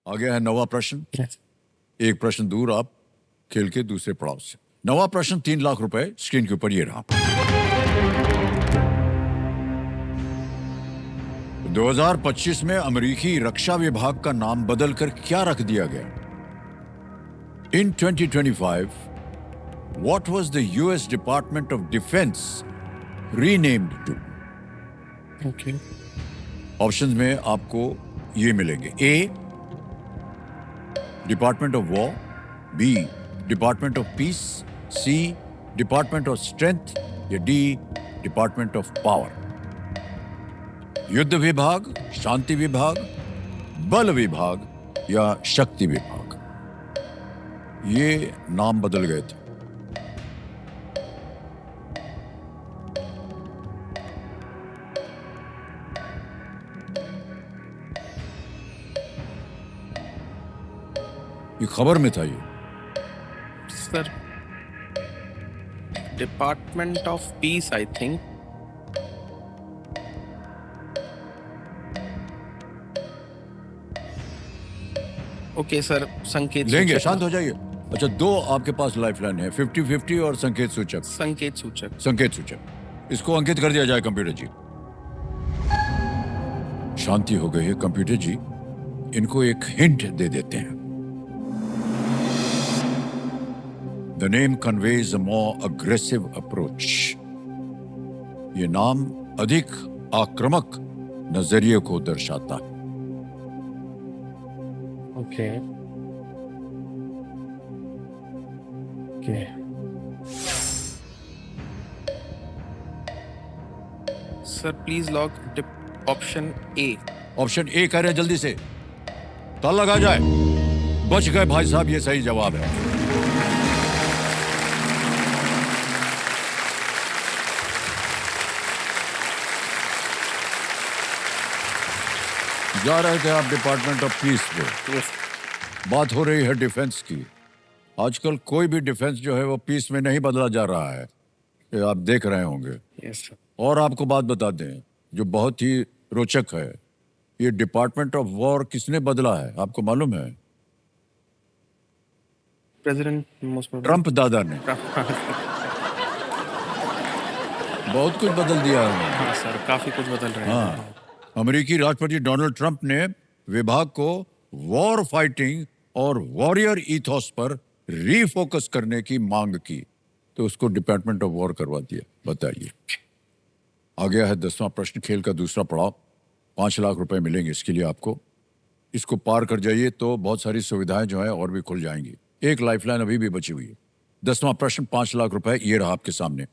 आ गया है नवा प्रश्न। एक प्रश्न दूर आप खेल के दूसरे पड़ाव से। नवा प्रश्न 3 लाख रुपए स्क्रीन के ऊपर ये रहा। 2025 में अमेरिकी रक्षा विभाग का नाम बदलकर क्या रख दिया गया? In 2025, what was the US Department of Defense renamed to? Okay. Options में आपको ये मिलेंगे। A department of war, B department of peace, C department of strength या डी डिपार्टमेंट ऑफ पावर। युद्ध विभाग, शांति विभाग, बल विभाग या शक्ति विभाग। ये नाम बदल गए थे। ये खबर में था ये। Sir, department of piece I think. Okay sir, संकेत लेंगे, सूचक। शांत हो जाइए। अच्छा, दो आपके पास लाइफलाइन है, 50-50 और संकेत सूचक। संकेत सूचक। संकेत सूचक, इसको अंकित कर दिया जाए कंप्यूटर जी। शांति हो गई है कंप्यूटर जी, इनको एक हिंट दे देते हैं। The name conveys a more aggressive approach. ये नाम अधिक आक्रामक नजरिए को दर्शाता है। Okay. Okay. Sir please lock option A. Option A कह रहे हैं, जल्दी से ताला लगा जाए। बच गए भाई साहब, ये सही जवाब है। जा रहे थे आप डिपार्टमेंट ऑफ पीस पे। बात हो रही है डिफेंस की। आजकल कोई भी डिफेंस जो है वो पीस में नहीं बदला जा रहा है, ये आप देख रहे होंगे। Yes sir. और आपको बात बता दें जो बहुत ही रोचक है, ये डिपार्टमेंट ऑफ वॉर किसने बदला है आपको मालूम है? प्रेसिडेंट मोस्ट ट्रंप दादा ने बहुत कुछ बदल दिया है। हाँ सर, काफी कुछ बदल रहे हैं। हाँ, अमेरिकी राष्ट्रपति डोनाल्ड ट्रंप ने विभाग को वॉर फाइटिंग और वॉरियर ईथोस पर रीफोकस करने की मांग की, तो उसको डिपार्टमेंट ऑफ वॉर करवा दिया। बताइए। आ गया है 10वां प्रश्न, खेल का दूसरा पड़ाव। 5 लाख रुपए मिलेंगे इसके लिए आपको। इसको पार कर जाइए तो बहुत सारी सुविधाएं जो है और भी खुल जाएंगी। एक लाइफलाइन अभी भी बची हुई है। 10वां प्रश्न, 5 लाख रुपए ये रहा आपके सामने।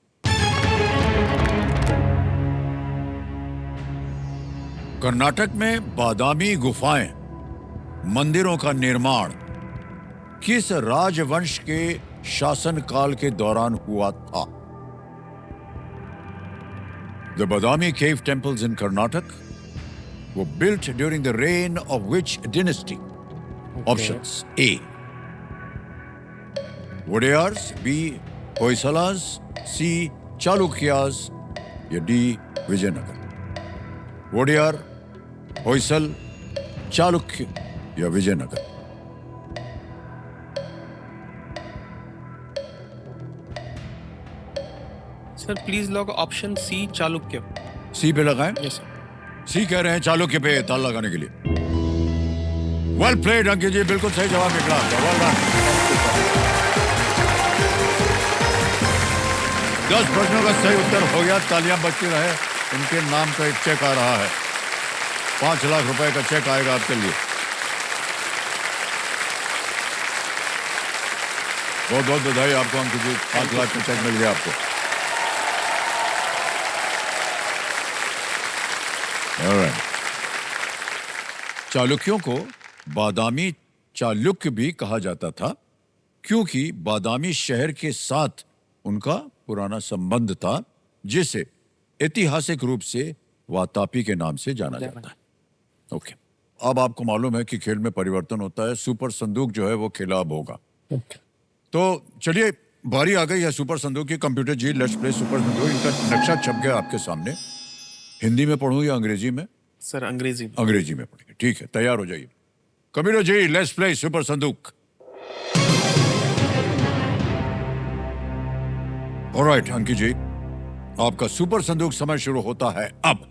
कर्नाटक में बादामी गुफाएं, मंदिरों का निर्माण किस राजवंश के शासनकाल के दौरान हुआ था? The Badami cave temples in Karnataka were built during the reign of which dynasty? Options: A. Wadiyars, B. Hoysalas, C. Chalukyas या D. विजयनगर। वोडियार, होयसल, चालुक्य या Vijayanagar. Sir please lock option C, Chalukya. C पे लगाएं। Yes sir. सी कह रहे हैं चालुक्य पे ताला लगाने के लिए। वेल प्लेड अंकित जी, बिल्कुल सही जवाब निकला। Well done. 10 प्रश्नों का सही उत्तर हो गया। तालियां बजती रहे। उनके नाम का एक चेक आ रहा है। 5 लाख रुपए का चेक आएगा आपके लिए। बहुत बहुत बधाई आपको अंकित जी, 5 लाख का चेक मिल गया आपको। Alright. चालुक्यों को बादामी चालुक्य भी कहा जाता था क्योंकि बादामी शहर के साथ उनका पुराना संबंध था, जिसे ऐतिहासिक रूप से वातापी के नाम से जाना जाता है। ओके, अब आपको मालूम है कि खेल में परिवर्तन होता है। सुपर संदूक जो है वो खेला अब होगा। तो चलिए, बारी आ गई है सुपर संदूक की। Computer ji, let's play super Sandook. इनका नक्शा छप गया आपके सामने। हिंदी में पढ़ूं या अंग्रेजी में? सर अंग्रेजी में। अंग्रेजी में पढ़ेंगे, ठीक है। तैयार हो जाइए। कबीरो जी, लेट्स प्ले सुपर संदूक। ऑलराइट अंकित जी, आपका सुपर संदूक समय शुरू होता है अब।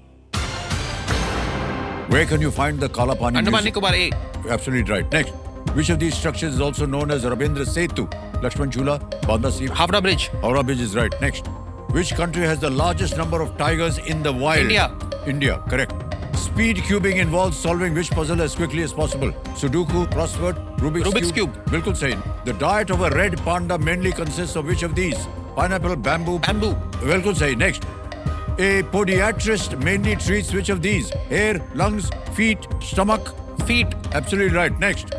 Where can you find the Kalapani Andaman Museum? Nicobar A. Absolutely right. Next, which of these structures is also known as Rabindra Setu? Lakshman Chula, Banda Sea. Howrah bridge. Howrah Bridge is right. Next, which country has the largest number of tigers in the wild? India. India, correct. Speed cubing involves solving which puzzle as quickly as possible? Sudoku, crossword, Rubik's Cube. बिल्कुल सही. The diet of a red panda mainly consists of which of these? Pineapple, bamboo. Bamboo. बिल्कुल सही. Next. A podiatrist mainly treats which of these? Hair, lungs, feet, stomach? Feet. Absolutely right. Next.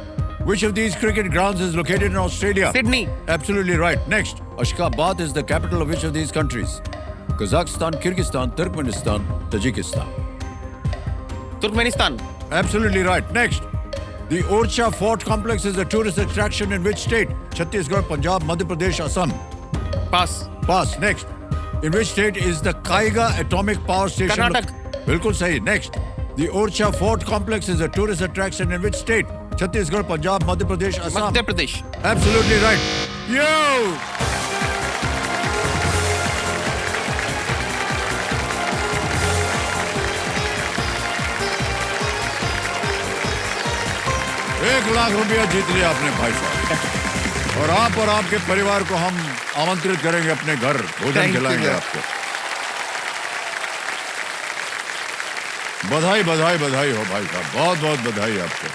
Which of these cricket grounds is located in Australia? Sydney. Absolutely right. Next. Ashgabat is the capital of which of these countries? Kazakhstan, Kyrgyzstan, Turkmenistan, Tajikistan. Turkmenistan. Absolutely right. Next. The Orcha Fort Complex is a tourist attraction in which state? Chhattisgarh, Punjab, Madhya Pradesh, Assam. Pass. Pass. Next. In which state is the Kaiga Atomic Power Station? Karnataka. बिल्कुल सही. Next. The Orcha Fort Complex is a tourist attraction in which state? Chhattisgarh, Punjab, Madhya Pradesh, Assam. Madhya Pradesh. Absolutely right. Yo! ₹1,00,000 जीत लिया आपने भाई साहब। और आप और आपके परिवार को हम आमंत्रित करेंगे अपने घर, भोजन Thank you, खिलाएंगे sir. आपको। बधाई बधाई बधाई हो भाई साहब, बहुत बहुत बधाई आपको।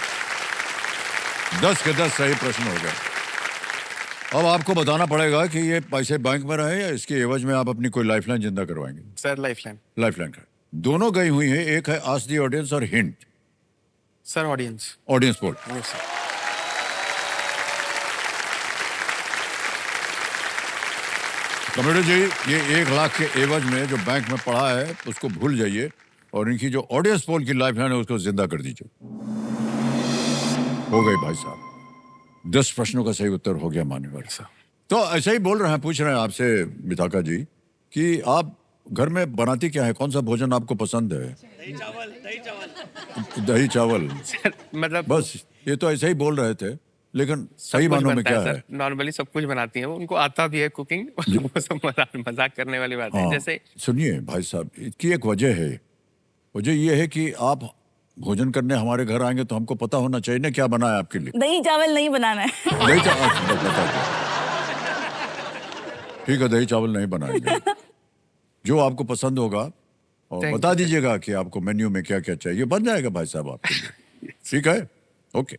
10 के 10 सही प्रश्न हो गए। अब आपको बताना पड़ेगा कि ये पैसे बैंक में रहे या इसके एवज में आप अपनी कोई लाइफलाइन जिंदा करवाएंगे। Sir lifeline. लाइफलाइन का दोनों गई हुई है, एक है आस्क द ऑडियंस और हिंट। Sir audience. ऑडियंस बोल। Yes sir. कमेडो जी, ये 1,00,000 के एवज में जो बैंक में पड़ा है उसको भूल जाइए और इनकी जो ऑडियंस पोल की लाइफलाइन है उसको जिंदा कर दीजिए। हो गई भाई साहब, 10 प्रश्नों का सही उत्तर हो गया मान्यवर। तो ऐसे ही बोल रहे हैं, पूछ रहे हैं आपसे विताका जी कि आप घर में बनाती क्या है, कौन सा भोजन आपको पसंद है? दही चावल। दही चावल। सर मतलब बस ये तो ऐसे ही बोल रहे थे, लेकिन सही मानों में क्या है? नॉर्मली सब कुछ बनाती हैं, उनको आता भी है कुकिंग। वो सब मजाक करने वाली बात है। हाँ, जैसे सुनिए भाई साहब, इसकी एक वजह है। वजह ये है कि आप भोजन करने हमारे घर आएंगे तो हमको पता होना चाहिए ना क्या बना है आपके लिए। दही चावल नहीं बनाना है। दही चावल बता दो। ठीक है, दही चावल नहीं बनाएंगे। जो आपको पसंद होगा और Thank बता you, sir. दीजिएगा कि आपको मेन्यू में क्या क्या चाहिए, बन जाएगा भाई साहब आपके लिए। ठीक है, ओके।